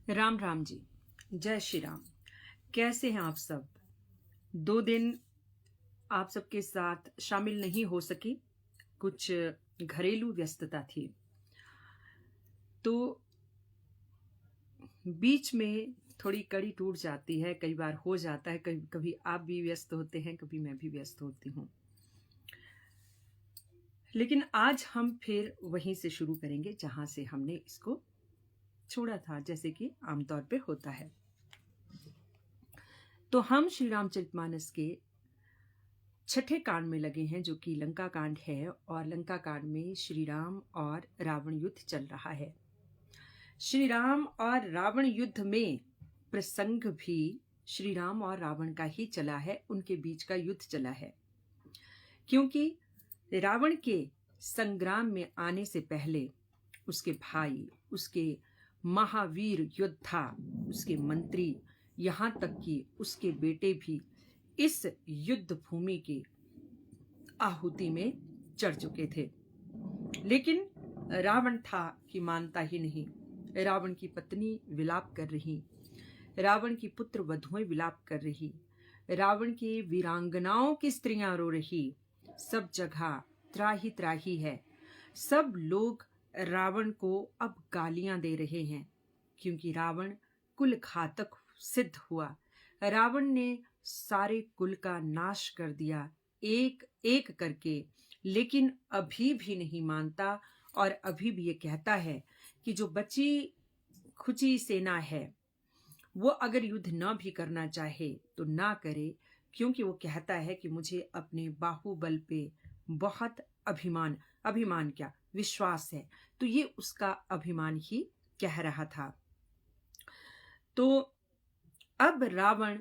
राम राम जी। जय श्री राम। कैसे हैं आप सब? 2 दिन आप सबके साथ शामिल नहीं हो सकी, कुछ घरेलू व्यस्तता थी। तो बीच में थोड़ी कड़ी टूट जाती है, कई बार हो जाता है, कभी कभी आप भी व्यस्त होते हैं, कभी मैं भी व्यस्त होती हूँ। लेकिन आज हम फिर वहीं से शुरू करेंगे जहां से हमने इसको छोड़ा था, जैसे कि आमतौर पे होता है। तो हम श्री रामचरितमानस के छठे कांड में लगे हैं, जो कि लंका कांड है। और लंका कांड में श्री राम और रावण युद्ध चल रहा है। श्री राम और रावण युद्ध में प्रसंग भी श्री राम और रावण का ही चला है, उनके बीच का युद्ध चला है। क्योंकि रावण के संग्राम में आने से पहले उसके भाई, उसके महावीर योद्धा, उसके मंत्री, यहाँ तक कि उसके बेटे भी इस युद्ध भूमि की आहुति में चढ़ चुके थे। लेकिन रावण था कि मानता ही नहीं। रावण की पत्नी विलाप कर रही, रावण की पुत्र वधुएं विलाप कर रही, रावण की वीरांगनाओं की स्त्रियां रो रही। सब जगह त्राही त्राही है। सब लोग रावण को अब गालियां दे रहे हैं, क्योंकि रावण कुल घातक सिद्ध हुआ। रावण ने सारे कुल का नाश कर दिया, एक एक करके। लेकिन अभी भी नहीं मानता, और अभी भी ये कहता है कि जो बची खुची सेना है वो अगर युद्ध न भी करना चाहे तो ना करे, क्योंकि वो कहता है कि मुझे अपने बाहुबल पे बहुत अभिमान क्या, विश्वास है। तो ये उसका अभिमान ही कह रहा था। तो अब रावण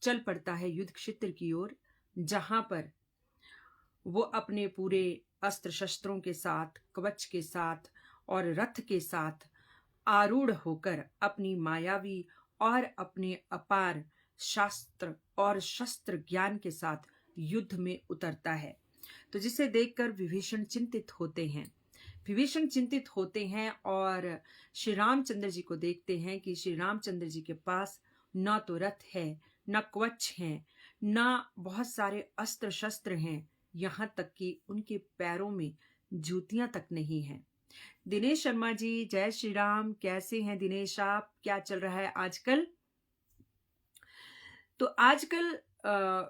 चल पड़ता है युद्ध क्षेत्र की ओर, जहां पर वो अपने पूरे अस्त्र शस्त्रों के साथ, कवच के साथ और रथ के साथ आरूढ़ होकर अपनी मायावी और अपने अपार शास्त्र और शस्त्र ज्ञान के साथ युद्ध में उतरता है। तो जिसे देखकर विभीषण चिंतित होते हैं। और श्री रामचंद्र जी को देखते हैं कि श्री रामचंद्र जी के पास न तो रथ है, न कवच है, न बहुत सारे अस्त्र शस्त्र हैं, यहाँ तक कि उनके पैरों में जूतियां तक नहीं हैं। दिनेश शर्मा जी, जय श्री राम। कैसे हैं दिनेश आप? क्या चल रहा है आजकल? तो आजकल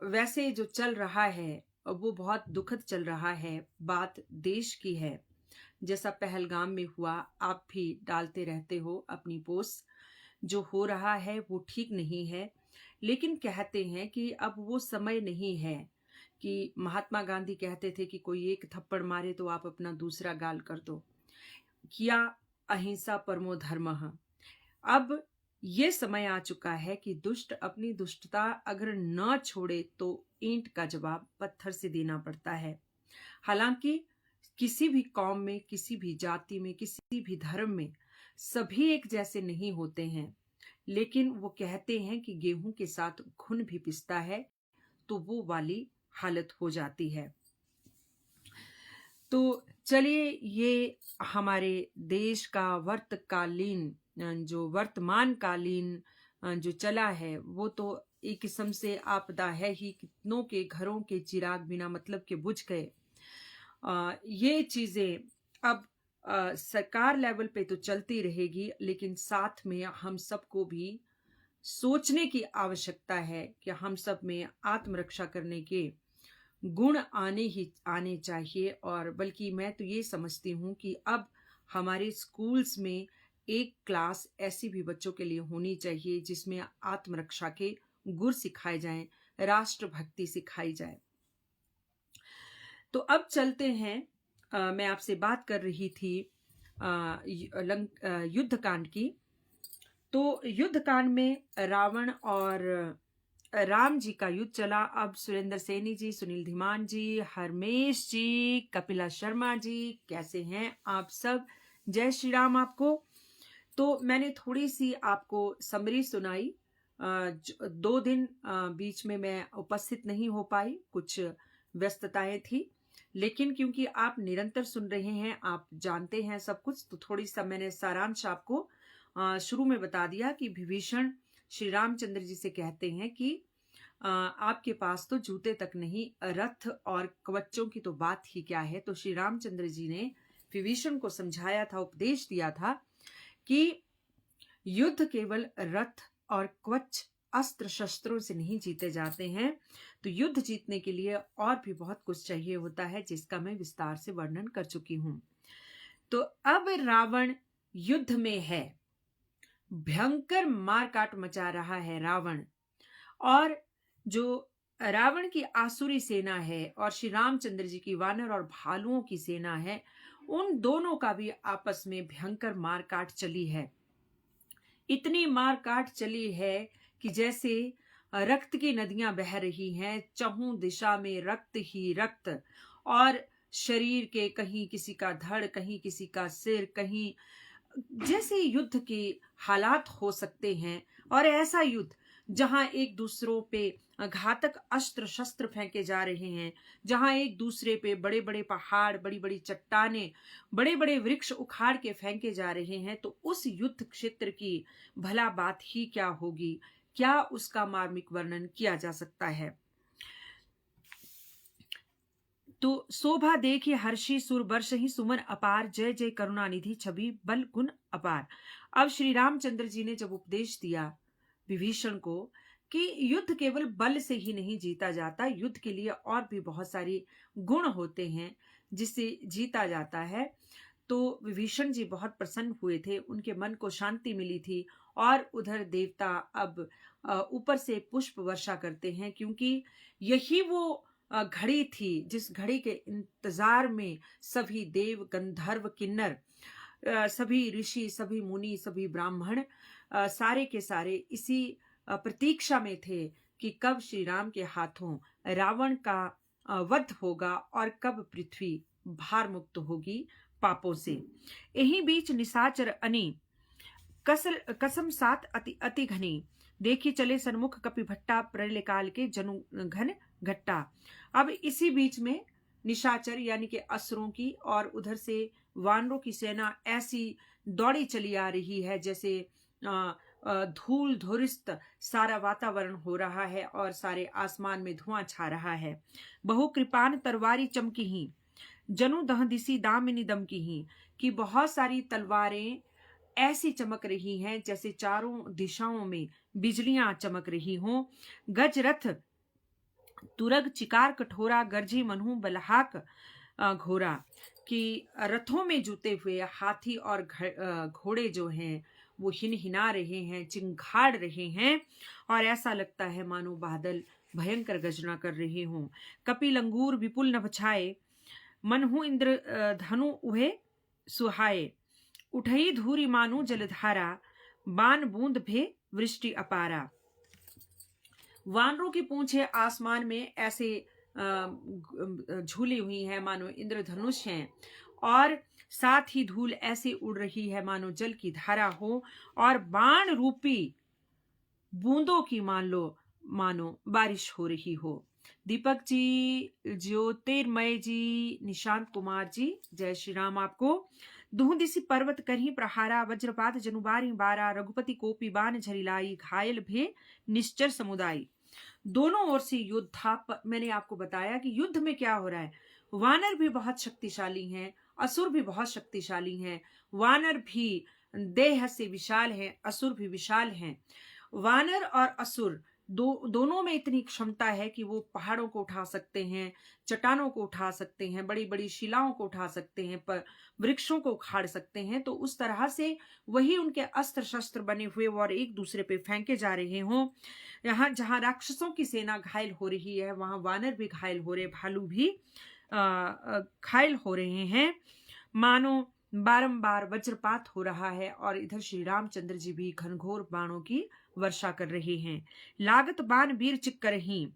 वैसे जो चल रहा है वो बहुत दुखद चल रहा है। बात देश की है, जैसा पहलगाम में हुआ। आप भी डालते रहते हो अपनी पोस्ट। जो हो रहा है वो ठीक नहीं है, लेकिन कहते हैं कि अब वो समय नहीं है कि महात्मा गांधी कहते थे कि कोई एक थप्पड़ मारे तो आप अपना दूसरा गाल कर दो, किया अहिंसा परमो धर्मः। अब ये समय आ चुका है कि दुष्ट अपनी दुष्टता अगर न छोड़े तो ईंट का जवाब पत्थर से देना पड़ता है। हालांकि किसी भी कौम में, किसी भी जाति में, किसी भी धर्म में सभी एक जैसे नहीं होते हैं, लेकिन वो कहते हैं कि गेहूं के साथ घुन भी पिसता है, तो वो वाली हालत हो जाती है। तो चलिए, ये हमारे देश का वर्तमान कालीन जो चला है वो तो एक किस्म से आपदा है ही। कितनों के घरों के चिराग बिना मतलब के बुझ गए। ये चीजें अब सरकार लेवल पे तो चलती रहेगी, लेकिन साथ में हम सबको भी सोचने की आवश्यकता है कि हम सब में आत्मरक्षा करने के गुण आने चाहिए। और बल्कि मैं तो ये समझती हूँ कि अब हमारे स्कूल्स में एक क्लास ऐसी भी बच्चों के लिए होनी चाहिए जिसमें आत्मरक्षा के गुर सिखाए जाएं, राष्ट्रभक्ति सिखाई जाए। तो अब चलते हैं, मैं आपसे बात कर रही थी युद्ध कांड की। तो युद्ध कांड में रावण और राम जी का युद्ध चला। अब सुरेंद्र सैनी जी, सुनील धीमान जी, हरमेश जी, कपिला शर्मा जी, कैसे हैं आप सब? जय श्री राम आपको। तो मैंने थोड़ी सी आपको समरी सुनाई। 2 दिन बीच में मैं उपस्थित नहीं हो पाई, कुछ व्यस्तताएं थी। लेकिन क्योंकि आप निरंतर सुन रहे हैं, आप जानते हैं सब कुछ, तो थोड़ी सा मैंने सारांश आपको शुरू में बता दिया कि विभीषण श्री रामचंद्र जी से कहते हैं कि आपके पास तो जूते तक नहीं, रथ और कवचों की तो बात ही क्या है। तो श्री रामचंद्र जी ने विभीषण को समझाया था, उपदेश दिया था कि युद्ध केवल रथ और कवच अस्त्र शस्त्रों से नहीं जीते जाते हैं, तो युद्ध जीतने के लिए और भी बहुत कुछ चाहिए होता है, जिसका मैं विस्तार से वर्णन कर चुकी हूं। तो अब रावण युद्ध में है, भयंकर मारकाट मचा रहा है रावण, और जो रावण की आसुरी सेना है और श्री रामचंद्र जी की वानर और भालुओं की सेना है, उन दोनों का भी आपस में भयंकर मारकाट चली है। इतनी मारकाट चली है कि जैसे रक्त की नदियां बह रही हैं, चहुं दिशा में रक्त ही रक्त, और शरीर के कहीं किसी का धड़, कहीं किसी का सिर, कहीं जैसे युद्ध के हालात हो सकते हैं। और ऐसा युद्ध जहां एक दूसरों पे घातक अस्त्र शस्त्र फेंके जा रहे हैं, जहां एक दूसरे पे बड़े बड़े पहाड़, बड़ी बड़ी चट्टाने, बड़े बड़े वृक्ष उखाड़ के फेंके जा रहे हैं, तो उस युद्ध क्षेत्र की भला बात ही क्या होगी, क्या उसका मार्मिक वर्णन किया जा सकता है। तो शोभा देखी हर्षी सुर बर्ष ही सुमन अपार, जय जय करुणानिधि छवि बल गुण अपार। अब श्री रामचंद्र जी ने जब उपदेश दिया विभीषण को कि युद्ध केवल बल से ही नहीं जीता जाता, युद्ध के लिए और भी बहुत सारी गुण होते हैं जिससे जीता जाता है, तो विभीषण जी बहुत प्रसन्न हुए थे, उनके मन को शांति मिली थी। और उधर देवता अब ऊपर से पुष्प वर्षा करते हैं, क्योंकि यही वो घड़ी थी जिस घड़ी के इंतजार में सभी देव, गंधर्व, किन्नर, सभी ऋषि, सभी मुनि, सभी ब्राह्मण सारे के सारे इसी प्रतीक्षा में थे कि कब श्री राम के हाथों रावण का वध होगा और कब पृथ्वी भार मुक्त होगी पापों से। यही बीच निशाचर अनी कसम सात अति अति घनी, देखी चले सन्मुख कपि भट्टा, प्रलय काल के जनु घन घट्टा। अब इसी बीच में निशाचर यानी कि असुरों की और उधर से वानरों की सेना ऐसी दौड़ी चली आ रही है जैसे धूल धुरिस्त सारा वातावरण हो रहा है और सारे आसमान में धुआं छा रहा है। बहु कृपान तरवारी चमकी ही, जनु दह दिसी दामिनी दमकी ही, कि बहुत सारी तलवारें ऐसी चमक रही हैं जैसे चारों दिशाओं में बिजलियां चमक रही हों। गज रथ तुरग चिकार कठोरा, गर्जी मनहू बलहाक घोड़ा, कि रथों में जुते हुए हाथी और घोड़े जो हैं वो हिनहिना रहे हैं, चिंघाड़ रहे हैं, और ऐसा लगता है मानो बादल भयंकर गर्जना कर रहे हों। कपिल अंगूर विपुल नभ छाए, मनहु इंद्र धनु उहे सुहाए, उठई धूरी मानु जलधारा, बान बूंद भे वृष्टि अपारा। वानरों की पूंछें आसमान में ऐसे झूली हुई हैं मानो इंद्रधनुष हैं, और साथ ही धूल ऐसे उड़ रही है मानो जल की धारा हो, और बाण रूपी बूंदों की मानो बारिश हो रही हो। दीपक जी, ज्योतिर्मय जी, निशांत कुमार जी, जय श्री राम आपको। दुह दिसी पर्वत करही प्रहारा, वज्रपात जनुबारी बारा, रघुपति कोपी बाण झरिलाई, घायल भे निश्चर समुदाय। दोनों ओर से योद्धा, मैंने आपको बताया कि युद्ध में क्या हो रहा है, वानर भी बहुत शक्तिशाली हैं, असुर भी बहुत शक्तिशाली हैं। वानर भी देह से विशाल हैं, असुर भी विशाल हैं। वानर और असुर दोनों में इतनी क्षमता है कि वो पहाड़ों को उठा सकते हैं, चट्टानों को उठा सकते हैं, बड़ी बड़ी शिलाओं को उठा सकते हैं, पर वृक्षों को उखाड़ सकते हैं। तो उस तरह से वही उनके अस्त्र शस्त्र बने हुए और एक दूसरे पे फेंके जा रहे हों। यहाँ जहां राक्षसों की सेना घायल हो रही है, वहां वानर भी घायल हो रहे, भालू भी घायल हो रहे हैं, मानो बारंबार वज्रपात हो रहा है। और इधर श्री रामचंद्र जी भी घनघोर बाणों की वर्षा कर रहे हैं। लागत बाण वीर चिक रही,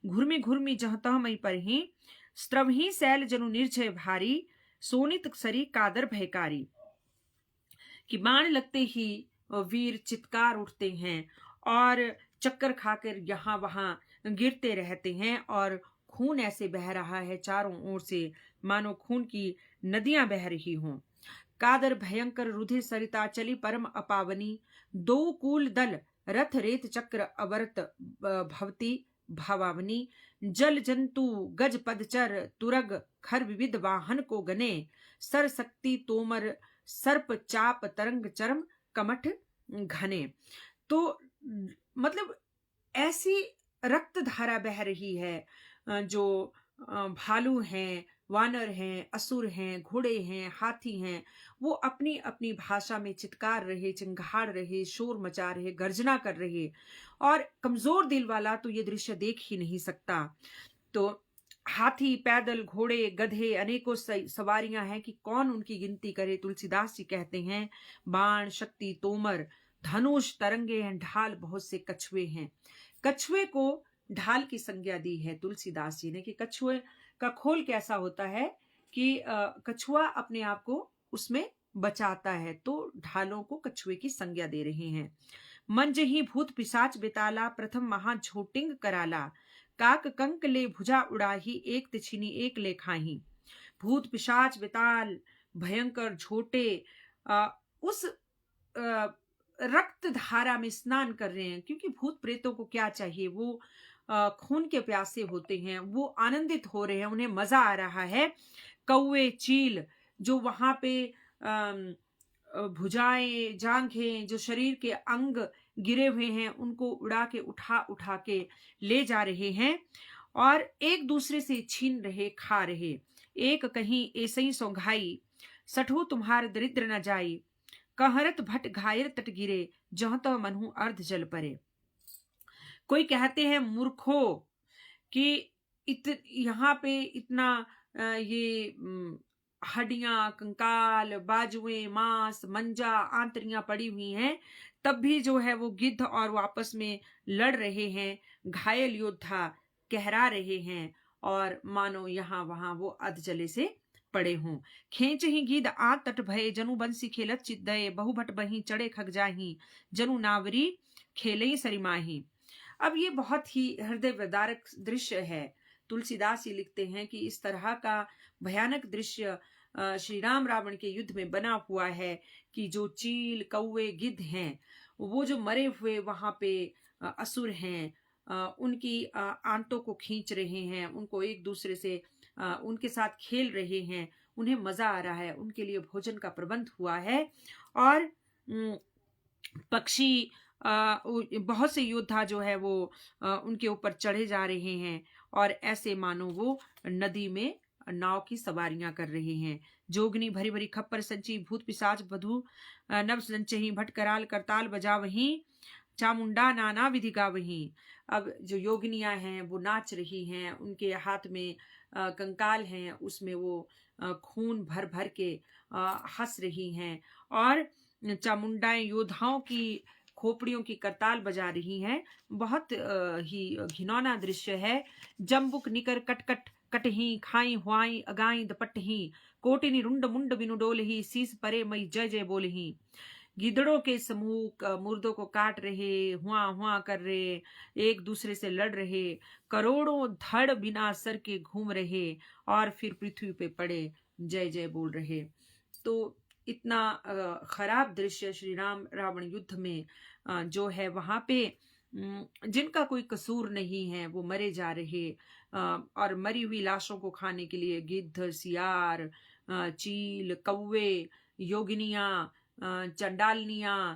घुर्मी घुर्मी जह तह मई पर ही, स्त्रवही शैल जनु निर्जय भारी, सोनित सरी कादर भयकारी। कि बाण लगते ही वीर चित्कार उठते हैं और चक्कर खाकर यहाँ वहां गिरते रहते हैं, और खून ऐसे बह रहा है चारों ओर से मानो खून की नदियां बह रही हों। कादर भयंकर रुधिर सरिता चली परम अपावनी। दो कूल दल रथ रेत चक्र अवरत भवती भावावनी। जल जंतु गज पदचर तुरग खर विविध वाहन को गने। सर शक्ति तोमर सर्प चाप तरंग चरम कमठ घने। तो मतलब ऐसी रक्त धारा बह रही है, जो भालू हैं, वानर हैं, असुर हैं, घोड़े हैं, हाथी हैं, वो अपनी अपनी भाषा में चित्कार रहे, चिंगाड़ रहे, शोर मचा रहे, गर्जना कर रहे। और कमजोर दिल वाला तो ये दृश्य देख ही नहीं सकता। तो हाथी, पैदल, घोड़े, गधे, अनेकों सवारियां हैं कि कौन उनकी गिनती करे। तुलसीदास जी कहते हैं, बाण, शक्ति, तोमर, धनुष, तरंगे हैं, ढाल बहुत से कछुए हैं। कछुए को ढाल की संज्ञा दी है तुलसीदास जी ने कि कछुए का खोल कैसा होता है कि कछुआ अपने आप को उसमें बचाता है, तो ढालों को कछुए की संज्ञा दे रहे हैं। मंज ही भूत पिशाच बेताला, प्रथम महा झोटिंग कराला। काक कंक ले भुजा उड़ाही, एक तिछिनी एक ले खाही। भूत पिशाच बेताल भयंकर झोटे उस रक्त धारा में स्नान कर रहे हैं, क्योंकि भूत प्रेतों को क्या चाहिए, वो खून के प्यासे होते हैं, वो आनंदित हो रहे हैं, उन्हें मजा आ रहा है। कौवे, चील जो वहां पे भुजाएं, जांघें, जो शरीर के अंग गिरे हुए हैं, उनको उड़ा के उठा उठा के ले जा रहे हैं और एक दूसरे से छीन रहे, खा रहे। एक कहीं ऐसे ही सौघाई, सठो तुम्हार दरिद्र न जाई। कहरत भट घायर तट गिरे, जहाँ तो मनहु अर्ध जल परे। कोई कहते हैं मूर्खो कि यहाँ पे इतना ये हड्डियां, कंकाल, बाजुएं, मांस, मंजा, आंतरियां पड़ी हुई हैं, तब भी जो है वो गिद्ध और वो आपस में लड़ रहे हैं। घायल योद्धा कहरा रहे हैं और मानो यहाँ वहां वो अधजले से पड़े हों। खेच ही गिद्ध आ तट भये, जनु बंसी खेलत चिद्दये। बहुभट बही चढ़े खग जाही, जनु नावरी खेले सरिमाही। अब ये बहुत ही हृदय विदारक दृश्य है। तुलसीदास ये लिखते हैं कि इस तरह का भयानक दृश्य श्री राम रावण के युद्ध में बना हुआ है कि जो चील, कौवे, गिद्ध हैं, वो जो मरे हुए वहां पे असुर हैं, उनकी आंतों को खींच रहे हैं, उनको एक दूसरे से उनके साथ खेल रहे हैं, उन्हें मजा आ रहा है, उनके लिए भोजन का प्रबंध हुआ है। और पक्षी, बहुत से योद्धा जो है वो उनके ऊपर चढ़े जा रहे हैं और ऐसे मानो वो नदी में नाव की सवारियां कर रहे हैं। जोगनी भरी भरी खप्पर संची, भूत पिशाच बधु नव संचही। भट कराल करताल बजा वहीं, चामुंडा नाना विधि गा वहीं। अब जो योगिनियां हैं वो नाच रही हैं, उनके हाथ में कंकाल हैं, उसमें वो खून भर भर के हंस रही हैं और चामुंडाएं योद्धाओं की खोपड़ियों की करताल बजा रही हैं। बहुत ही घिनौना दृश्य है। जम्बुक निकर कटकट कटही, खाई हुआई अगाई दपटही। कोटिनी रुंड मुंड बिनु डोलही, शीस परे मई जय जय बोलही। गिदड़ों के समूह मुर्दों को काट रहे, हुआ हुआ कर रहे, एक दूसरे से लड़ रहे, करोड़ों धड़ बिना सर के घूम रहे और फिर पृथ्वी पे पड़े जय जय बोल रहे। तो इतना खराब दृश्य श्री राम रावण युद्ध में जो है, वहां पे जिनका कोई कसूर नहीं है वो मरे जा रहे और मरी हुई लाशों को खाने के लिए गिद्ध, सियार, चील, कौवे, योगिनियां, चंडालनियां,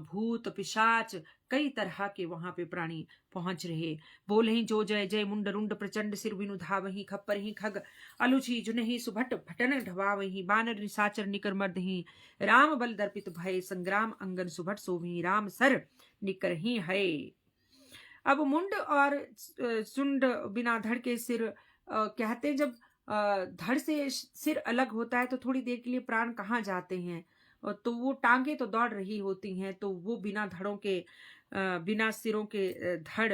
भूत पिशाच, कई तरह के वहां पे प्राणी पहुंच रहे। बोलहि जो जय जय, मुंड रुंड प्रचंड सिर बिनु धावहि। खप्पर ही खग अलुची जुनहि, सुभट भटन ढवावहि। बानर निशाचर निकर मर्दहि, राम बल दर्पित भय। संग्राम अंगन सुभट सोवहि, राम सर निकर ही है। अब मुंड और सुंड बिना धड़ के सिर, कहते जब धड़ से सिर अलग होता है तो थोड़ी देर के लिए प्राण कहाँ जाते हैं, तो वो टांगे तो दौड़ रही होती हैं, तो वो बिना धड़ों के, बिना सिरों के धड़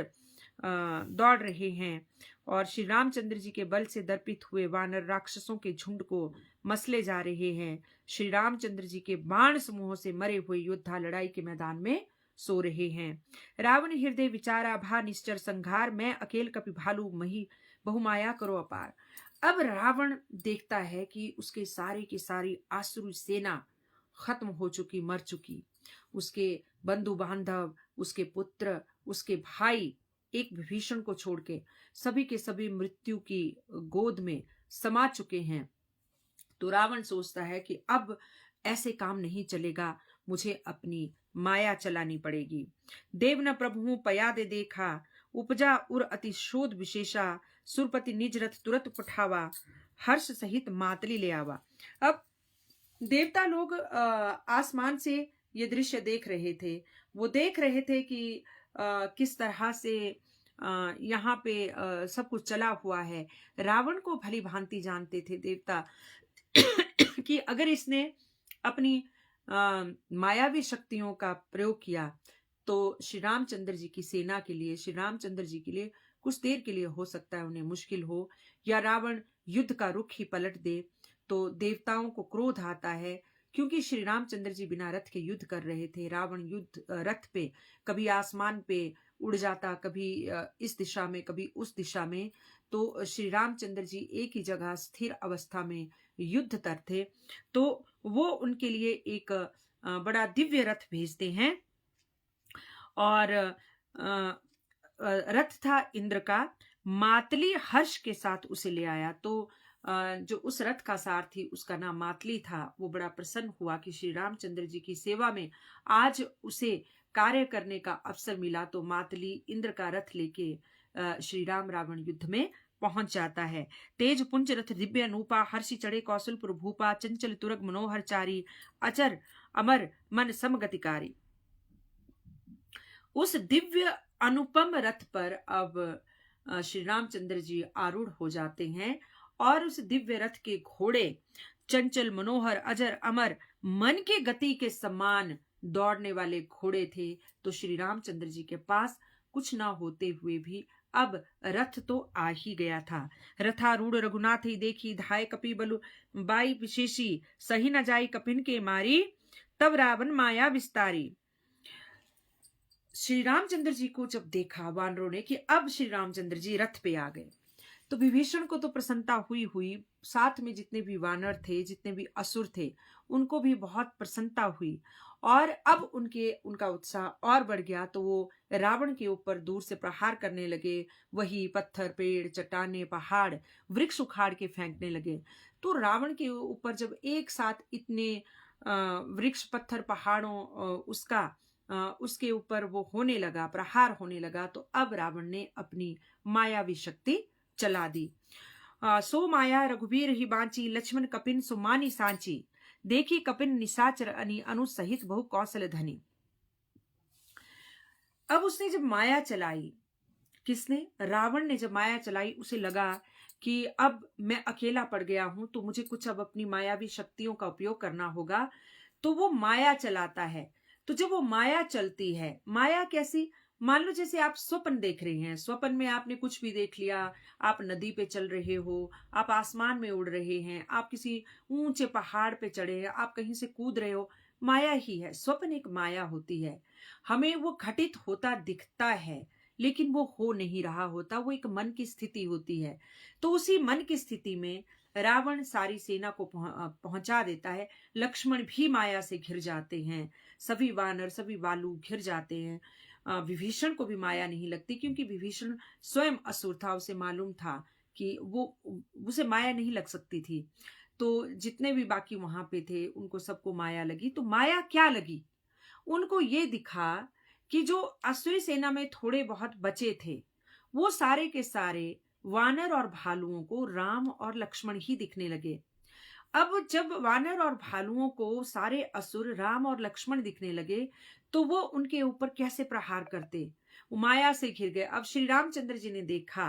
दौड़ रहे हैं। और श्री रामचंद्र जी के बल से दर्पित हुए वानर राक्षसों के झुंड को मसले जा रहे हैं। श्री रामचंद्र जी के बाण समूहों से मरे हुए योद्धा लड़ाई के मैदान में सो रहे हैं। रावण हृदय विचारा, भा निश्चर संघार। मैं अकेल कपि भालू मही, बहुमाया करो अपार। अब रावण देखता है कि उसके सारे की सारी आसुरी सेना खत्म हो चुकी, मर चुकी। उसके बंधु बांधव, उसके पुत्र, उसके भाई, एक विभीषण को छोड़ के सभी के सभी मृत्यु की गोद में समा चुके हैं। तो रावण सोचता है कि अब ऐसे काम नहीं चलेगा, मुझे अपनी माया चलानी पड़ेगी। देव न प्रभु पयादे देखा, उपजा उर अति शोध विशेषा, सुरपति निज रथ तुरत पठावा, हर्ष सहित मातली ले आवा। अब देवता लोग आसमान से ये दृश्य देख रहे थे। वो देख रहे थे कि किस तरह से यहाँ पे सब कुछ चला हुआ है। रावण को भली भांति जानते थे देवता कि अगर इसने अपनी मायावी शक्तियों का प्रयोग किया तो श्री रामचंद्र जी की सेना के लिए, श्री रामचंद्र जी के लिए कुछ देर के लिए हो सकता है उन्हें मुश्किल हो, या रावण युद्ध का रुख ही पलट दे। तो देवताओं को क्रोध आता है, क्योंकि श्री रामचंद्र जी बिना रथ के युद्ध कर रहे थे। रावण युद्ध रथ पे कभी आसमान पे उड़ जाता, कभी इस दिशा में, कभी उस दिशा में। तो श्री रामचंद्र जी एक ही जगह स्थिर अवस्था में युद्ध करते। तो वो उनके लिए एक बड़ा दिव्य रथ भेजते हैं, और रथ था इंद्र का। मातली हर्ष के साथ उसे ले आया। तो जो उस रथ का सारथी, उसका नाम मातली था, वो बड़ा प्रसन्न हुआ कि श्री रामचंद्र जी की सेवा में आज उसे कार्य करने का अवसर मिला। तो मातली इंद्र का रथ लेके श्री राम रावण युद्ध में पहुंच जाता है। तेज पुंज रथ दिव्य अनूपा, हर्षि चढ़े कौशलपुर भूपा, चंचल तुरग मनोहर चारी, अचर अमर मन समगतिकारी। उस दिव्य अनुपम रथ पर अब श्री रामचंद्र जी आरूढ़ हो जाते हैं, और उस दिव्य रथ के घोड़े चंचल मनोहर अजर अमर मन के गति के समान दौड़ने वाले घोड़े थे। तो श्री रामचंद्र जी के पास कुछ ना होते हुए भी अब रथ तो आ ही गया था। रथारूढ़ रघुनाथ ही देखी, धाय कपि बलु बाई विशेषी, सही न जाई कपिन के मारी, तब रावण माया विस्तारी। श्री रामचंद्र जी को जब देखा वानरों ने कि अब श्री रामचंद्र जी रथ पे आ गए, तो विभीषण को तो प्रसन्नता हुई, साथ में जितने भी वानर थे, जितने भी असुर थे, उनको भी बहुत प्रसन्नता हुई, और अब उनका उत्साह और बढ़ गया। तो वो रावण के ऊपर दूर से प्रहार करने लगे। वही पत्थर, पेड़, चट्टाने, पहाड़, वृक्ष उखाड़ के फेंकने लगे। तो रावण के ऊपर जब एक साथ इतने वृक्ष, पत्थर, पहाड़ों उसके ऊपर वो होने लगा, प्रहार होने लगा, तो अब रावण ने अपनी मायावी शक्ति चला दी। सो माया रघुवीर ही बांची, लक्ष्मण कपिन सुमानी सांची, देखी कपिन निशाचर अनि, अनु सहित बहु कौशल धनी। अब उसने जब माया चलाई, किसने? रावण ने जब माया चलाई, उसे लगा कि अब मैं अकेला पड़ गया हूं, तो मुझे कुछ अब अपनी मायावी शक्तियों का उपयोग करना होगा। तो वो माया चलाता है। तो जब वो माया चलती है, माया कैसी? मान लो जैसे आप स्वप्न देख रहे हैं, स्वप्न में आपने कुछ भी देख लिया, आप नदी पे चल रहे हो, आप आसमान में उड़ रहे हैं, आप किसी ऊंचे पहाड़ पे चढ़े हैं, आप कहीं से कूद रहे हो, माया ही है। स्वप्न एक माया होती है। हमें वो घटित होता दिखता है, लेकिन वो हो नहीं रहा होता, वो एक मन की स्थिति होती है। तो उसी मन की स्थिति में रावण सारी सेना को पहुंचा देता है। लक्ष्मण भी माया से घिर जाते हैं, सभी वानर, सभी बालू घिर जाते हैं। विभीषण को भी माया नहीं लगती, क्योंकि विभीषण स्वयं असुर था, उसे मालूम था कि उसे माया नहीं लग सकती थी। तो जितने भी बाकी वहां पे थे, उनको सबको माया लगी। तो माया क्या लगी? उनको ये दिखा कि जो असुरी सेना में थोड़े बहुत बचे थे, वो सारे के सारे वानर और भालुओं को राम और लक्ष्मण ही दिखने लगे। अब जब वानर और भालुओं को सारे असुर राम और लक्ष्मण दिखने लगे, तो वो उनके ऊपर कैसे प्रहार करते? वो माया से घिर गए। अब श्री रामचंद्र जी ने देखा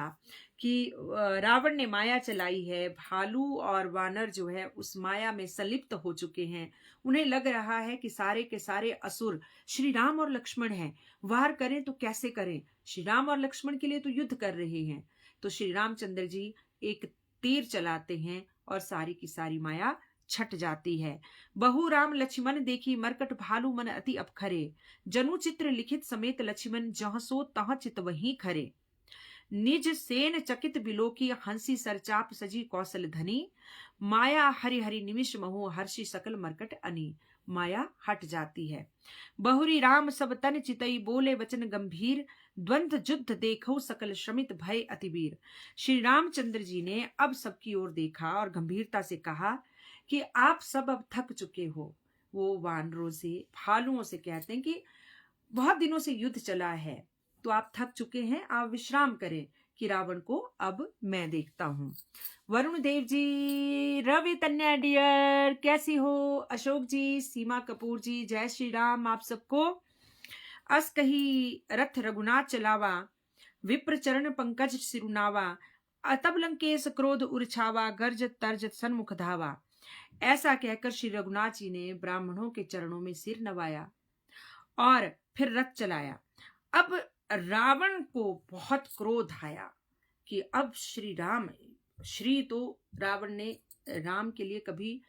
कि रावण ने माया चलाई है, भालू और वानर जो है उस माया में संलिप्त हो चुके हैं। उन्हें लग रहा है कि सारे के सारे असुर श्री राम और लक्ष्मण हैं, वार करें तो कैसे करें? श्री राम और लक्ष्मण के लिए तो युद्ध कर रहे हैं। तो श्री रामचंद्र जी एक तीर चलाते हैं और सारी की सारी माया छट जाती है। बहु राम लक्ष्मण देखी, मरकट भालू मन अति अपखरे, जनु चित्र लिखित समेत लक्ष्मण, जहाँ सो तहाँ चित वहीं खरे। निज सेन चकित बिलोकी हंसी सरचाप सजी कौशल धनी, माया हरि हरि निमिष महु हर्षि सकल मरकट अनी। माया हट जाती है। बहुरी राम सब तन चितई बोले वचन गंभीर, द्वंद्व युद्ध देखो सकल श्रमित भय अतिवीर। श्री रामचंद्र जी ने अब सबकी ओर देखा और गंभीरता से कहा कि आप सब अब थक चुके हो। वो वानरों से, भालुओं से कहते हैं कि बहुत दिनों से युद्ध चला है, तो आप थक चुके हैं, आप विश्राम करें, कि रावण को अब मैं देखता हूं। वरुण देव जी, रवि तन्या डियर, कैसी हो? अशोक जी, सीमा कपूर जी, जय श्री राम आप सबको। अस कही रथ रघुनाथ चलावा, विप्र चरण पंकज सिरुनावा, तब लंकेश क्रोध उर्छावा, गर्जत तर्जत सन्मुख धावा। ऐसा कहकर श्री रघुनाथ जी ने ब्राह्मणों के चरणों में सिर नवाया और फिर रथ चलाया। अब रावण को बहुत क्रोध आया कि अब श्री राम, श्री तो रावण ने राम के लिए कभी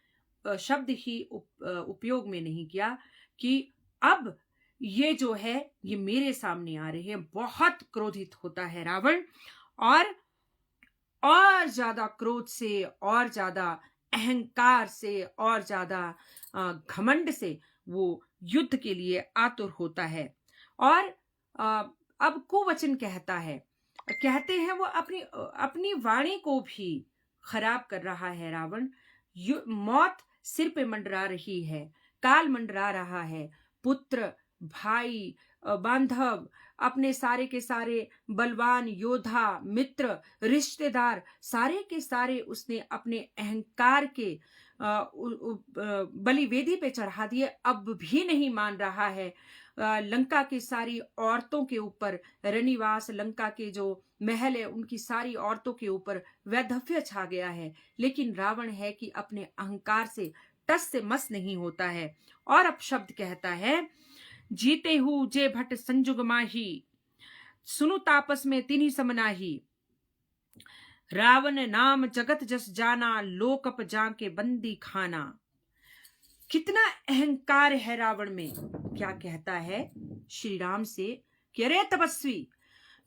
शब्द ही उपयोग में नहीं किया, कि अब ये जो है ये मेरे सामने आ रहे हैं। बहुत क्रोधित होता है रावण, और ज्यादा क्रोध से, और ज्यादा अहंकार से, और ज्यादा घमंड से वो युद्ध के लिए आतुर होता है। और अब कुवचन कहता है, कहते हैं वो अपनी वाणी को भी खराब कर रहा है रावण। मौत सिर पे मंडरा रही है, काल मंडरा रहा है। पुत्र, भाई, बांधव, अपने सारे के सारे बलवान योद्धा, मित्र, रिश्तेदार, सारे के सारे उसने अपने अहंकार के बलिवेदी पे चढ़ा दिए। अब भी नहीं मान रहा है। लंका की सारी औरतों के ऊपर, रनिवास लंका के जो महल है उनकी सारी औरतों के ऊपर वैधव्य छा गया है। लेकिन रावण है कि अपने अहंकार से टस से मस नहीं होता है। और अब शब्द कहता है, जीते हूं जे भट संजुग माही, सुनु तापस में तिन्ही समनाही। रावण नाम जगत जस जाना, लोकप जाके बंदी खाना। कितना अहंकार है रावण में। क्या कहता है श्री राम से कि अरे तपस्वी,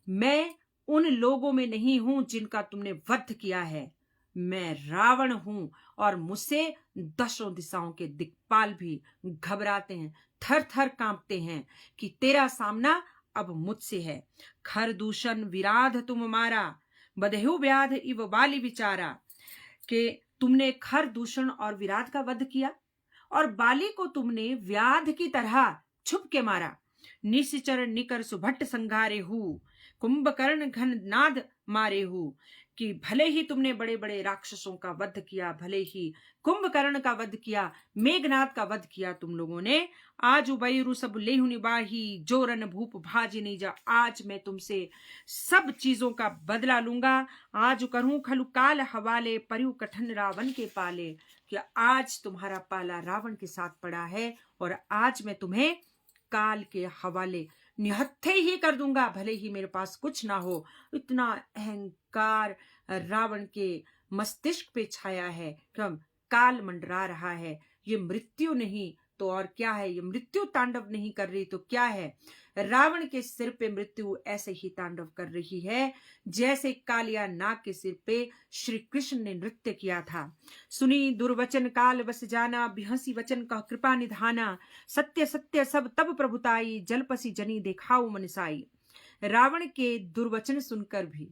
मैं उन लोगों में नहीं हूं जिनका तुमने वध किया है। मैं रावण हूं और मुझसे दसों दिशाओं के दिक्पाल भी घबराते हैं, थर थर कांपते हैं कि तेरा सामना अब मुझसे है। खर दूषण विराध तुम मारा, बदहु व्याध इव बाली विचारा। कि तुमने खर दूषण और विराध का वध किया और बाली को तुमने व्याध की तरह छुप के मारा। निश्चर निकर सुभट संघारे हूँ, कुंभकर्ण घन नाद मारे हूँ। कि भले ही तुमने बड़े बड़े राक्षसों का वध किया, भले ही कुंभकर्ण का वध किया, मेघनाद का वध किया तुम लोगों ने, आज उबैरु सब लेहु निबाही, जोरन भूप भाजी नहीं जा। आज मैं तुमसे सब चीजों का बदला लूंगा। आज करूं खलु काल हवाले, परिउ कठन रावण के पाले। कि आज तुम्हारा पाला रावण के साथ पड़ा है और आज मैं तुम्हें काल के हवाले निहत्थे ही कर दूंगा, भले ही मेरे पास कुछ ना हो। इतना अहंकार रावण के मस्तिष्क पे छाया है कि हम काल मंडरा रहा है। ये मृत्यु नहीं तो और क्या है, ये मृत्यु तांडव नहीं कर रही तो क्या है। रावण के सिर पे मृत्यु ऐसे ही तांडव कर रही है जैसे कालिया नाग के सिर पे श्री कृष्ण ने नृत्य किया था। सुनी दुर्वचन काल बस जाना, बिहसी वचन कह कृपा निधाना। सत्य सत्य सब तब प्रभुताई, जलपसी जनी देखाऊ मनसाई। रावण के दुर्वचन सुनकर भी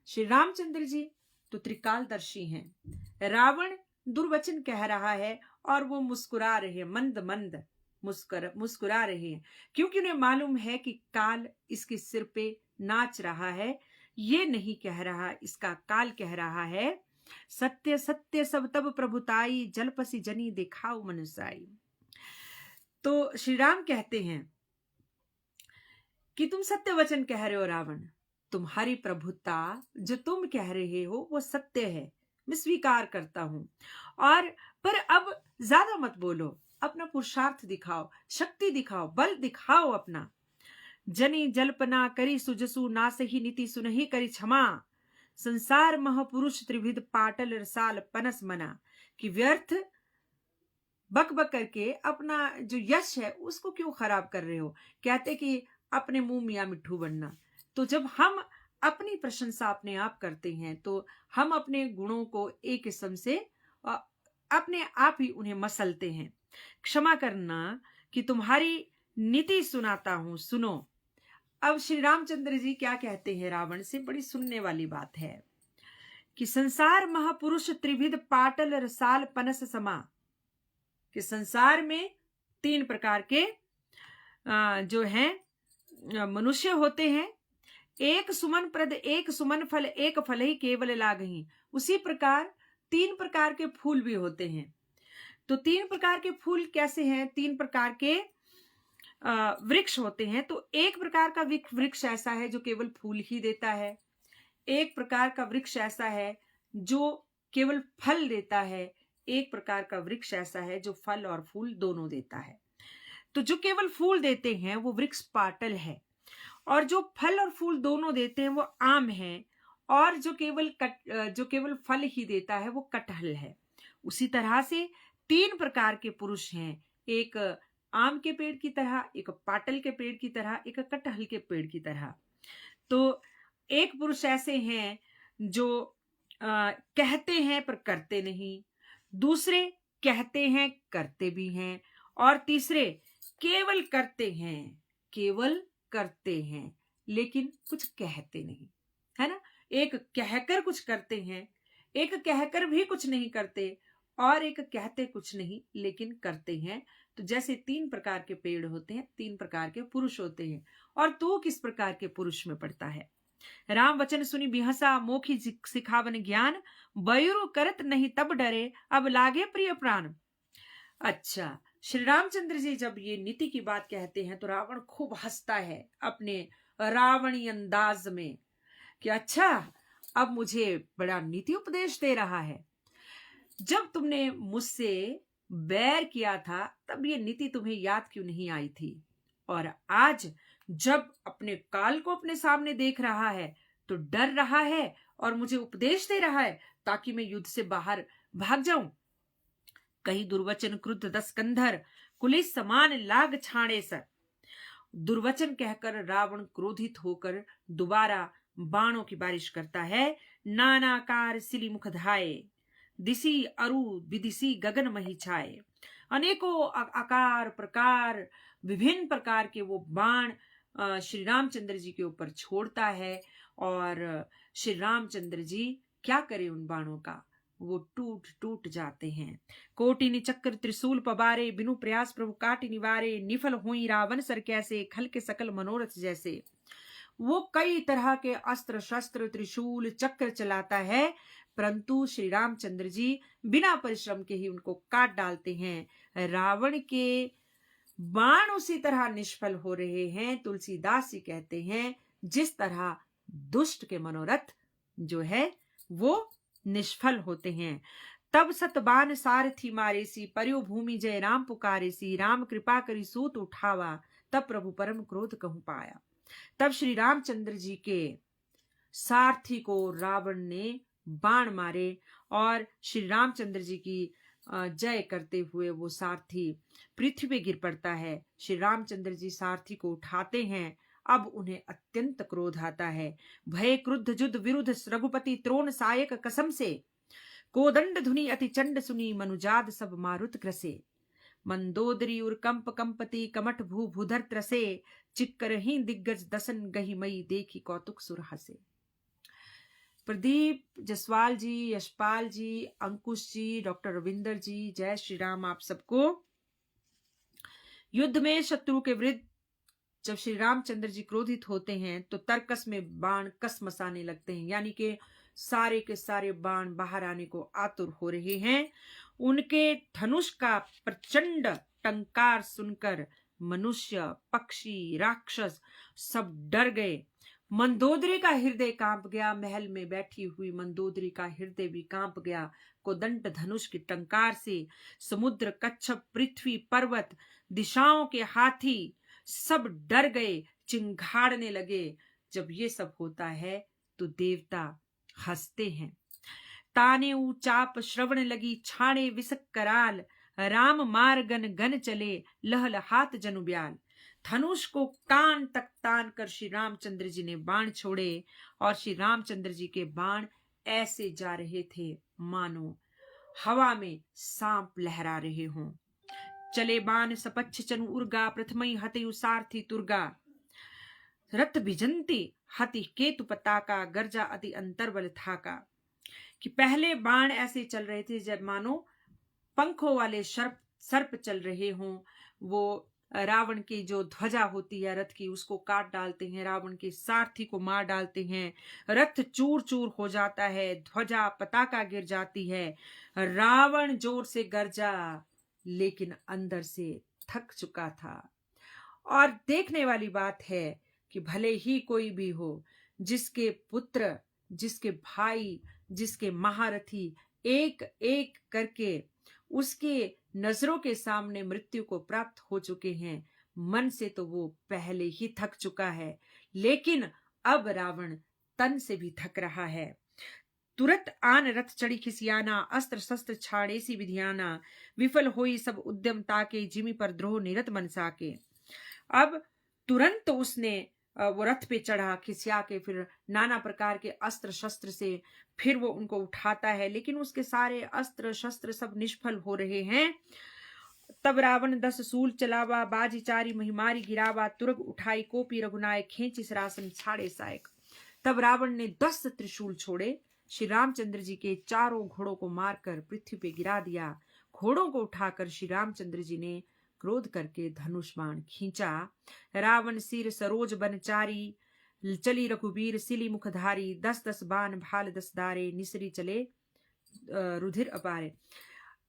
श्री रामचंद्र जी तो त्रिकालदर्शी हैं। रावण दुर्वचन कह रहा है और वो मुस्कुरा रहे हैं, मंद मंद मुस्कुरा रहे हैं, क्योंकि उन्हें मालूम है कि काल इसके सिर पे नाच रहा है। ये नहीं कह रहा, इसका काल कह रहा है सत्य सत्य सब तब प्रभुताई, जलपसी जनी देखाऊ मनुसाई। तो श्री राम कहते हैं कि तुम सत्य वचन कह रहे हो रावण, तुम्हारी प्रभुता जो तुम कह रहे हो वो सत्य है, मैं स्वीकार करता हूं। और पर अब ज्यादा मत बोलो, अपना पुरुषार्थ दिखाओ, शक्ति दिखाओ, बल दिखाओ अपना। जनी जल्पना करी सुजसु, ना सही नीति सुनही करी क्षमा। संसार महापुरुष त्रिविध पाटल रसाल पनस मना। कि व्यर्थ बक बक करके अपना जो यश है उसको क्यों खराब कर रहे हो। कहते कि अपने मुंह मियां मिट्ठू बनना। तो जब हम अपनी प्रशंसा अपने आप करते हैं तो हम अपने गुणों को एक किस्म से अ, अपने आप ही उन्हें मसलते हैं। क्षमा करना कि तुम्हारी नीति सुनाता हूं, सुनो। अब श्री रामचंद्र जी क्या कहते हैं रावण से, बड़ी सुनने वाली बात है कि संसार महापुरुष त्रिविध पाटल रसाल पनस समा, कि संसार में 3 प्रकार के जो हैं मनुष्य होते हैं। एक सुमन प्रद एक सुमन फल, एक फल ही केवल लागही। उसी प्रकार 3 प्रकार के फूल भी होते हैं। तो 3 प्रकार के फूल कैसे हैं? 3 प्रकार के वृक्ष होते हैं। तो एक प्रकार का वृक्ष ऐसा है जो केवल फूल ही देता है, एक प्रकार का वृक्ष ऐसा है जो केवल फल देता है, एक प्रकार का वृक्ष ऐसा है जो फल और फूल दोनों देता है। तो जो केवल फूल देते हैं वो वृक्ष पाटल है, और जो फल और फूल दोनों देते हैं वो आम है, और जो केवल फल ही देता है वो कटहल है। उसी तरह से 3 प्रकार के पुरुष हैं, एक आम के पेड़ की तरह, एक पाटल के पेड़ की तरह, एक कटहल के पेड़ की तरह। तो एक पुरुष ऐसे हैं जो कहते हैं पर करते नहीं, दूसरे कहते हैं करते भी हैं, और तीसरे केवल करते हैं लेकिन कुछ कहते नहीं, है ना। एक कहकर कुछ करते हैं, एक कहकर भी कुछ नहीं करते, और एक कहते कुछ नहीं लेकिन करते हैं। तो जैसे 3 प्रकार के पेड़ होते हैं, 3 प्रकार के पुरुष होते हैं। और तू किस प्रकार के पुरुष में पड़ता है? राम वचन सुनी बिहसा, मोखी सिखावन ज्ञान, बयुरु करत नहीं तब डरे, अब लागे प्रिय प्राण। अच्छा, श्री रामचंद्र जी जब ये नीति की बात कहते हैं तो रावण खूब हंसता है अपने रावणी अंदाज में कि अच्छा, अब मुझे बड़ा नीति उपदेश दे रहा है। जब तुमने मुझसे बैर किया था तब ये नीति तुम्हें याद क्यों नहीं आई थी? और आज जब अपने काल को अपने सामने देख रहा है तो डर रहा है और मुझे उपदेश दे रहा है ताकि मैं युद्ध से बाहर भाग जाऊं। कहीं दुर्वचन क्रुद्ध 10 कंधर, कुलिस समान लाग छाणे सर। दुर्वचन कहकर रावण क्रोधित होकर दोबारा बाणों की बारिश करता है। नानाकार सिली मुख धाये, दिसी अरु विदिसी गगन मही छाए। अनेकों आकार प्रकार, विभिन्न प्रकार के वो बाण श्री रामचंद्र जी के ऊपर छोड़ता है, और श्री रामचंद्र जी क्या करें उन बाणों का, वो टूट टूट जाते हैं। कोटि चक्र त्रिशूल पबारे, बिनु प्रयास प्रभु काटि निवारे, निफल हुई रावण सर कैसे, खल के सकल मनोरथ जैसे। वो कई तरह के अस्त्र शस्त्र त्रिशूल चक्र चलाता है, परंतु श्री रामचंद्र जी बिना परिश्रम के ही उनको काट डालते हैं। रावण के बाण उसी तरह निष्फल हो रहे हैं। तुलसीदास जी कहते हैं जिस तरह दुष्ट के मनोरथ जो है वो निष्फल होते हैं। तब सतबान सारथी मारे सी, पर्यो भूमि जय राम पुकारे सी, राम कृपा करी सूत उठावा, तब प्रभु परम क्रोध कहूं पाया। तब श्री रामचंद्र जी के सारथी को रावण ने बाण मारे, और श्री रामचंद्र जी की जय करते हुए वो सारथी पृथ्वी पे गिर पड़ता है। श्री रामचंद्र जी सारथी को उठाते हैं। अब उन्हें अत्यंत क्रोध आता है। भय क्रुद्ध जुद्ध विरुद्ध रघुपति त्रोण सायक कसम से, कोदंड धुनि अति चंड सुनी, मनुजाद सब मारुत ग्रसे। मंदोदरी उर कंप कंपति, कमठ भू भूधर त्रसे, चिक्कर ही दिग्गज दसन गही मई, देखी कौतुक सुर हसे। प्रदीप जसवाल जी, यशपाल जी, अंकुश जी, डॉक्टर रविंदर जी, जय श्री राम आप सबको। युद्ध में शत्रु के विरुद्ध जब श्री रामचंद्र जी क्रोधित होते हैं तो तर्कस में बाण कस मसाने लगते हैं, यानी कि सारे के सारे बाण बाहर आने को आतुर हो रहे हैं। उनके धनुष का प्रचंड टंकार सुनकर मनुष्य, पक्षी, राक्षस सब डर गए। मंदोदरी का हृदय कांप गया। महल में बैठी हुई मंदोदरी का हृदय भी कांप गया। कोदंड धनुष की टंकार से समुद्र, कच्छप, पृथ्वी, पर्वत, दिशाओं के हाथी सब डर गए, चिंघाड़ने लगे। जब ये सब होता है तो देवता हंसते हैं। ताने चाप श्रवण लगी, छाणे विसक कराल, राम मार गन गन चले, लहल हाथ जनु ब्याल। धनुष को कान तक तान कर श्री रामचंद्र जी ने बाण छोड़े और श्री रामचंद्र जी के बाण ऐसे जा रहे थे मानो हवा में सांप लहरा रहे हों। चले बाण सपच्छ चनु उर्गा, प्रथमई हतयु सारथी तुर्गा। रथ भिजंती हति केतु पताका, गर्जा अति अंतरबल थाका। कि पहले बाण ऐसे चल रहे थे जब मानो पंखों वाले सर्प चल रहे हों। वो रावण की जो ध्वजा होती है रथ की उसको काट डालते हैं, रावण के सारथी को मार डालते हैं, रथ चूर चूर हो जाता है, ध्वजा पताका गिर जाती है। रावण जोर से गरजा लेकिन अंदर से थक चुका था। और देखने वाली बात है कि भले ही कोई भी हो, जिसके पुत्र, जिसके भाई, जिसके महारथी एक एक करके उसके नजरों के सामने मृत्यु को प्राप्त हो चुके हैं, मन से तो वो पहले ही थक चुका है, लेकिन अब रावण तन से भी थक रहा है। तुरत आन रथ चढ़ी खिसियाना, अस्त्र शस्त्र छाड़े सी विधियाना, विफल होई सब उद्यम ताके, जिमी पर द्रोह निरत मनसा के। अब तुरंत उसने वो रथ पे चढ़ा खिसिया के, फिर नाना प्रकार के अस्त्र शस्त्र से फिर वो उनको उठाता है, लेकिन उसके सारे अस्त्र शस्त्र सब निष्फल हो रहे हैं। तब रावण 10 सूल चलावा, बाजी चारी महिमारी गिरावा, तुरग उठाई कोपी रघुनायक, खींची सरासन छाड़े सायक। तब रावण ने 10 त्रिशूल छोड़े, श्री रामचंद्र जी के चारों घोड़ों को मारकर पृथ्वी पे गिरा दिया। घोड़ों को उठाकर श्री रामचंद्र जी ने क्रोध करके धनुष बाण खींचा। रावण सिर सरोज बनचारी, चली रघुबीर सिली मुखधारी, 10-10 बाण भाल 10 दारे, निसरी चले रुधिर अपारे।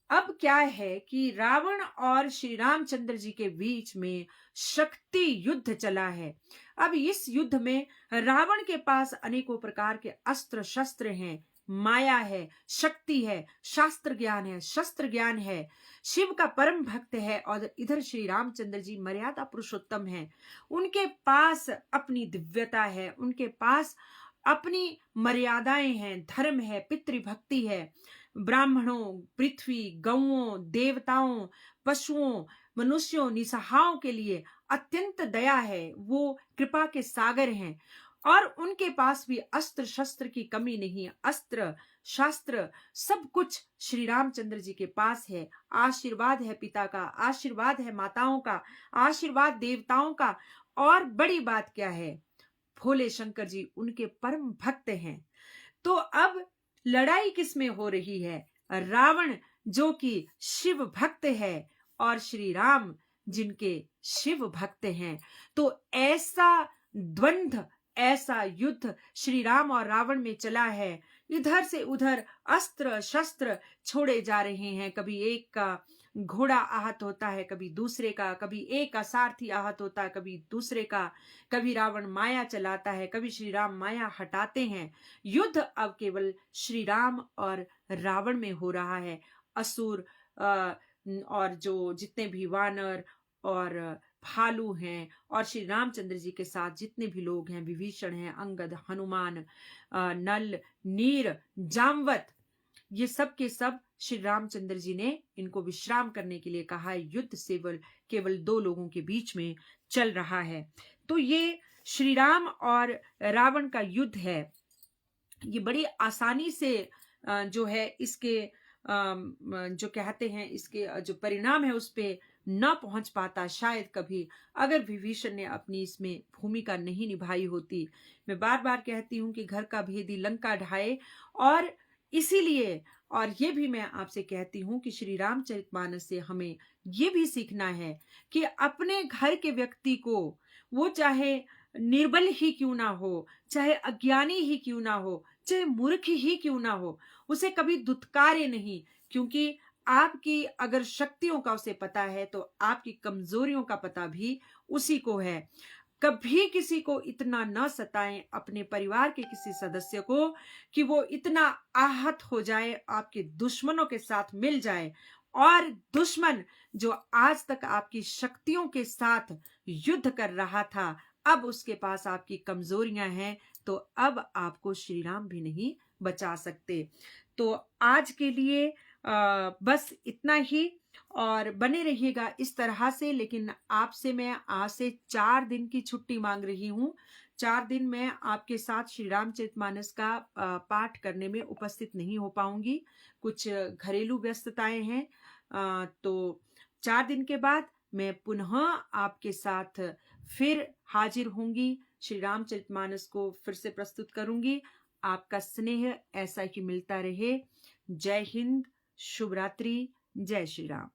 अब क्या है कि रावण और श्री रामचंद्र जी के बीच में शक्ति युद्ध चला है। अब इस युद्ध में रावण के पास अनेकों प्रकार के अस्त्र शस्त्र हैं, माया है, शक्ति है, शास्त्र ज्ञान है, शस्त्र ज्ञान है, शिव का परम भक्त है, और इधर श्री रामचंद्र जी मर्यादा पुरुषोत्तम है। उनके पास अपनी दिव्यता है, उनके पास अपनी मर्यादाएं हैं, धर्म है, पितृभक्ति है, ब्राह्मणों, पृथ्वी, गौओं, देवताओं, पशुओं, मनुष्यों, निसहाओं के लिए अत्यंत दया है, वो कृपा के सागर हैं। और उनके पास भी अस्त्र शस्त्र की कमी नहीं है, अस्त्र शास्त्र सब कुछ श्री रामचंद्र जी के पास है। आशीर्वाद है पिता का, आशीर्वाद है माताओं का, आशीर्वाद देवताओं का, और बड़ी बात क्या है, भोले शंकर जी उनके परम भक्त हैं। तो अब लड़ाई किस में हो रही है? रावण जो कि शिव भक्त है और श्री राम जिनके शिव भक्त हैं। तो ऐसा द्वंद्व, ऐसा युद्ध श्री राम और रावण में चला है। इधर से उधर अस्त्र शस्त्र छोड़े जा रहे हैं, कभी एक का घोड़ा आहत होता है, कभी दूसरे का, कभी एक का सारथी आहत होता है, कभी दूसरे का, कभी रावण माया चलाता है, कभी श्री राम माया हटाते हैं। युद्ध अब केवल श्री राम और रावण में हो रहा है। असुर और जो जितने भी वानर और भालू हैं, और श्री रामचंद्र जी के साथ जितने भी लोग हैं, विभीषण हैं, अंगद, हनुमान, नल, नीर, जामवत, ये सब के सब श्री रामचंद्र जी ने इनको विश्राम करने के लिए कहा है। युद्ध केवल 2 लोगों के बीच में चल रहा है। तो ये श्री राम और रावण का युद्ध है। ये बड़ी आसानी से जो है इसके जो कहते हैं इसके जो परिणाम है उस पे न पहुंच पाता शायद कभी, अगर विभीषण ने अपनी इसमें भूमिका नहीं निभाई होती। मैं बार बार कहती हूँ कि घर का भेदी लंका ढाए, और इसीलिए और ये भी मैं आपसे कहती हूँ कि श्री रामचरितमानस से हमें ये भी सीखना है कि अपने घर के व्यक्ति को, वो चाहे निर्बल ही क्यों ना हो, चाहे अज्ञानी ही क्यों ना हो, चाहे मूर्ख ही क्यों ना हो, उसे कभी दुत्कारे नहीं। क्योंकि आपकी अगर शक्तियों का उसे पता है तो आपकी कमजोरियों का पता भी उसी को है। कभी किसी को इतना न सताएं, अपने परिवार के किसी सदस्य को, कि वो इतना आहत हो जाए, आपके दुश्मनों के साथ मिल जाए, और दुश्मन जो आज तक आपकी शक्तियों के साथ युद्ध कर रहा था, अब उसके पास आपकी कमजोरियां हैं, तो अब आपको श्री राम भी नहीं बचा सकते। तो आज के लिए बस इतना ही। और बने रहिएगा इस तरह से। लेकिन आपसे मैं आज से 4 दिन की छुट्टी मांग रही हूँ। 4 दिन मैं आपके साथ श्री रामचरितमानस का पाठ करने में उपस्थित नहीं हो पाऊंगी, कुछ घरेलू व्यस्तताएं हैं। तो 4 दिन के बाद मैं पुनः आपके साथ फिर हाजिर होंगी, श्री रामचरितमानस को फिर से प्रस्तुत करूंगी। आपका स्नेह ऐसा ही मिलता रहे। जय हिंद, शुभ रात्रि, जय श्री राम।